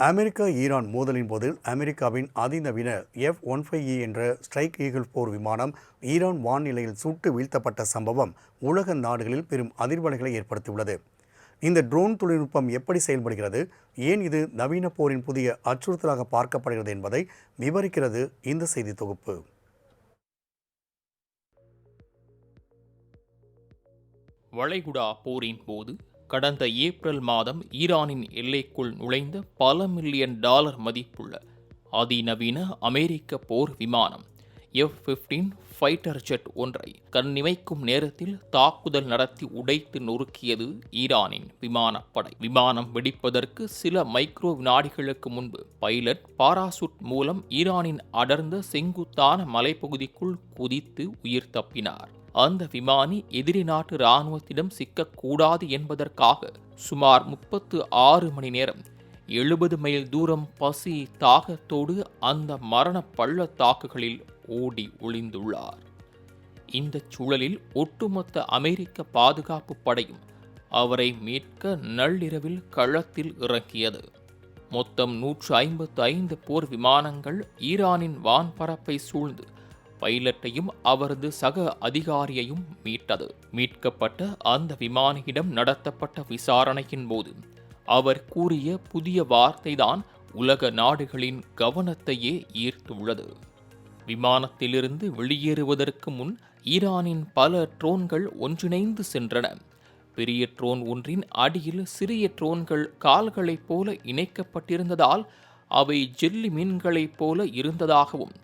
America Iran மோதலின் போது அமெரிக்காவின் அதிநவீன F-15E என்ற ஸ்ட்ரைக் ஈகிள் போர் விமானம் ஈரான் வான்நிலையில் சுட்டு வீழ்த்தப்பட்ட சம்பவம் உலக நாடுகளில் பெரும் அதிர்வலைகளை ஏற்படுத்தியுள்ளது. இந்த ட்ரோன் தொழில்நுட்பம் எப்படி செயல்படுகிறது, ஏன் இது நவீன போரின் புதிய அச்சுறுத்தலாக பார்க்கப்படுகிறது என்பதை விவரிக்கிறது இந்த செய்தி தொகுப்பு. வளைகுடா போரின் போது கடந்த ஏப்ரல் மாதம் ஈரானின் எல்லைக்குள் நுழைந்த பல மில்லியன் டாலர் மதிப்புள்ள அதிநவீன அமெரிக்க போர் விமானம் F-15 ஃபைட்டர் ஜெட் ஒன்றை கண்ணிமைக்கும் நேரத்தில் தாக்குதல் நடத்தி உடைத்து நொறுக்கியது ஈரானின் விமானப்படை. விமானம் வெடிப்பதற்கு சில மைக்ரோ வினாடிகளுக்கு முன்பு பைலட் பாராசூட் மூலம் ஈரானின் அடர்ந்த செங்குத்தான மலைப்பகுதிக்குள் குதித்து உயிர் தப்பினார். அந்த விமானி எதிரி நாட்டு இராணுவத்திடம் சிக்கக்கூடாது என்பதற்காக சுமார் 36 மணி நேரம் 70 மைல் தூரம் பசி தாகத்தோடு அந்த மரண பள்ளத்தாக்குகளில் ஓடி ஒளிந்துள்ளார். இந்த சூழலில் ஒட்டுமொத்த அமெரிக்க பாதுகாப்பு படையும் அவரை மீட்க நள்ளிரவில் களத்தில் இறங்கியது. மொத்தம் 155 போர் விமானங்கள் ஈரானின் வான்பரப்பை சூழ்ந்து பைலட்டையும் அவரது சக அதிகாரியையும் மீட்டது. மீட்கப்பட்ட அந்த விமானியிடம் நடத்தப்பட்ட விசாரணையின் போது அவர் கூறிய புதிய வார்த்தைதான் உலக நாடுகளின் கவனத்தையே ஈர்த்துள்ளது. விமானத்திலிருந்து வெளியேறுவதற்கு முன் ஈரானின் பல ட்ரோன்கள் ஒன்றிணைந்து சென்றன. பெரிய ட்ரோன் ஒன்றின் அடியில் சிறிய ட்ரோன்கள் கால்களைப் போல இணைக்கப்பட்டிருந்ததால் அவை ஜெல்லி மீன்களைப் போல இருந்ததாகவும்,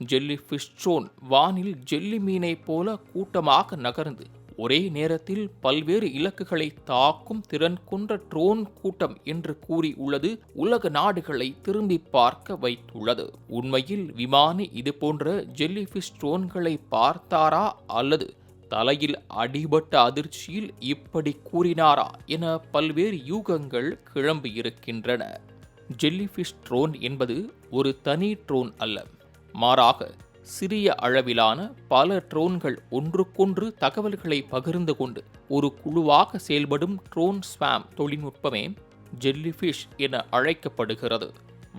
ஜெல்லி ஃபிஷ் ட்ரோன் வானில் ஜெல்லி மீனைப் போல கூட்டமாக நகர்ந்து ஒரே நேரத்தில் பல்வேறு இலக்குகளை தாக்கும் திறன் கொண்ட ட்ரோன் கூட்டம் என்று கூறியுள்ளது உலக நாடுகளை திரும்பி பார்க்க வைத்துள்ளது. உண்மையில் விமானி இதுபோன்ற ஜெல்லி ஃபிஷ் ட்ரோன்களை பார்த்தாரா அல்லது தலையில் அடிபட்ட அதிர்ச்சியில் இப்படி கூறினாரா என பல்வேறு யூகங்கள் கிளம்பியிருக்கின்றன. ஜெல்லி ஃபிஷ் ட்ரோன் என்பது ஒரு தனி ட்ரோன் அல்ல, மாறாக சிறிய அளவிலான பல ட்ரோன்கள் ஒன்றுக்கொன்று தகவல்களை பகிர்ந்து கொண்டு ஒரு குழுவாக செயல்படும் ட்ரோன் ஸ்வாம் தொழில்நுட்பமே ஜெல்லிஃபிஷ் என அழைக்கப்படுகிறது.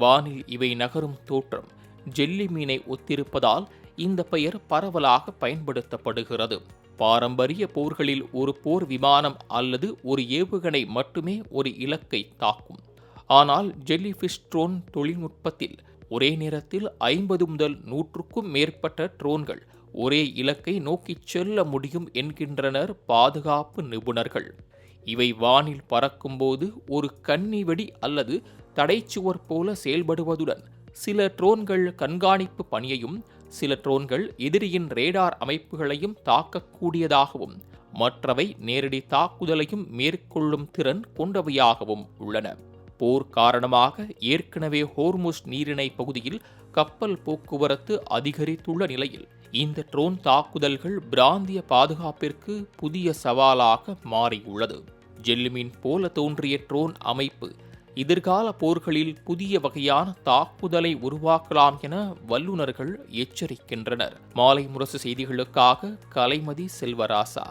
வானில் இவை நகரும் தோற்றம் ஜெல்லி மீனை ஒத்திருப்பதால் இந்த பெயர் பரவலாக பயன்படுத்தப்படுகிறது. பாரம்பரிய போர்களில் ஒரு போர் விமானம் அல்லது ஒரு ஏவுகணை மட்டுமே ஒரு இலக்கை தாக்கும். ஆனால் ஜெல்லிஃபிஷ் ட்ரோன் தொழில்நுட்பத்தில் ஒரே நேரத்தில் 50 முதல் 100க்கும் மேற்பட்ட ட்ரோன்கள் ஒரே இலக்கை நோக்கி செல்ல முடியும் என்கின்றனர் பாதுகாப்பு நிபுணர்கள். இவை வானில் பறக்கும்போது ஒரு கன்னி வெடி அல்லது தடைச்சுவர் போல செயல்படுவதுடன் சில ட்ரோன்கள் கண்காணிப்பு பணியையும் சில ட்ரோன்கள் எதிரியின் ரேடார் அமைப்புகளையும் தாக்கக்கூடியதாகவும் மற்றவை நேரடி தாக்குதலையும் மேற்கொள்ளும் திறன் கொண்டவையாகவும் உள்ளன. போர் காரணமாக ஏற்கனவே ஹோர்முஸ் நீரிணை பகுதியில் கப்பல் போக்குவரத்து அதிகரித்துள்ள நிலையில் இந்த ட்ரோன் தாக்குதல்கள் பிராந்திய பாதுகாப்பிற்கு புதிய சவாலாக மாறியுள்ளது. ஜெல்லிமீன் போல தோன்றிய ட்ரோன் அமைப்பு எதிர்கால போர்களில் புதிய வகையான தாக்குதலை உருவாக்கலாம் என வல்லுநர்கள் எச்சரிக்கின்றனர். மாலை முரசு செய்திகளுக்காக கலைமதி செல்வராசா.